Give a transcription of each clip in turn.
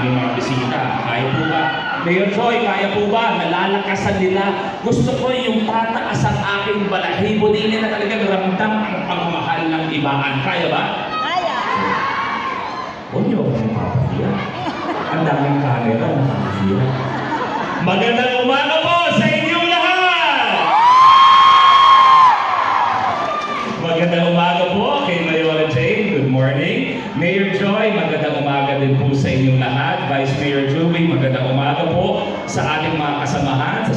aming mga bisita. Kaya po ba? Mayor Joy, kaya po ba? Nalalakasan nila. Gusto ko yung tataas ang aking balahibo. Di na talagang ramdam ang pagmamahal ng ibaan. Kaya ba? Kaya. Huwag niyo akong papahiya. Ang daming camera na papahiya. Magandang umaga po sa inyong lahat! Magandang umaga po kay Mayora Jane. Good morning. Mayor Joy, magandang umaga din po sa inyong lahat. Vice Mayor Julie, magandang umaga po sa ating mga kasamahan sa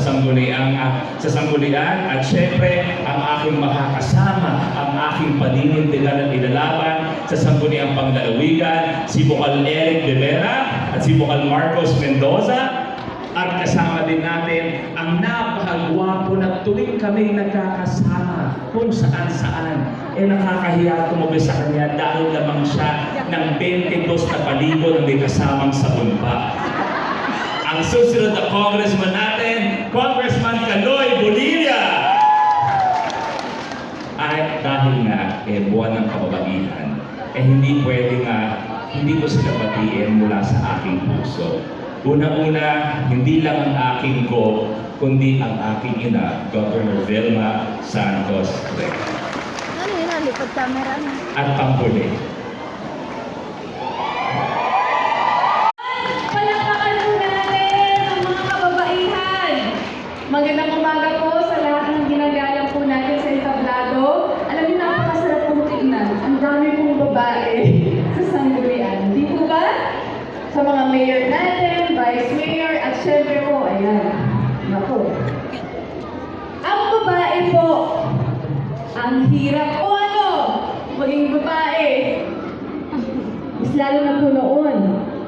sanggunian. At syempre, ang aking makakasama, ang aking paninindigan at ilalaban sa sangguniang Panglalawigan, si Bukal Eric De Vera at si Bukal Marcos Mendoza. At kasama din natin ang napakagwapo na tuwing kami nagkakasama kung saan-saan. Nakakahiya tumabi sa kanya dahil lamang siya ng 22 na paligo na may kasamang sabon pa. Ang susunod na congressman natin, Congressman Caloy Bonilla. At dahil nga, buwan ng kababaihan, hindi pwede nga, hindi ko sila batiin mula sa aking puso. Una-una, hindi lang ang aking ko, kundi ang aking ina, Governor Vilma Santos Recta. Ano yun? Lipad camera na. At panghuli. Palakpakan po natin ang mga kababaihan. Magandang umaga po sa lahat ng ginagalang po natin sa entablado. Alam niyo, napakasarap pong tingnan. Ang dami pong babae sa sanggunian. Di po ba? Sa mga mayor natin, vice mayor, at syempre po, ayan. Naku. Ang babae po, ang hirap po ano, maging babae. Mas lalo na po noon.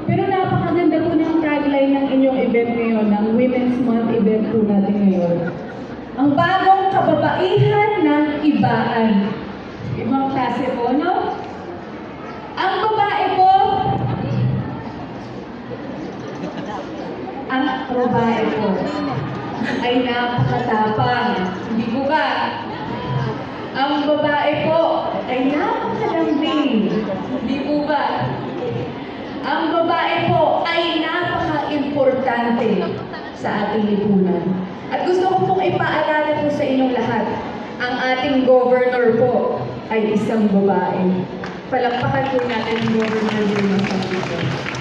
Pero napakaganda po ng tagline ng inyong event ngayon, ng Women's Month event po natin ngayon. Ang bagong kababaihan ng ibaan. Ibang klase po, no? Ang babae po, ay napakatapang. Hindi po ba? Ang babae po ay napakadambing. Hindi po ba? Ang babae po ay napaka-importante sa ating lipunan. At gusto ko pong ipaalala po sa inyong lahat, ang ating governor po ay isang babae. Palakpakan po natin ang Governor Vilma Santos.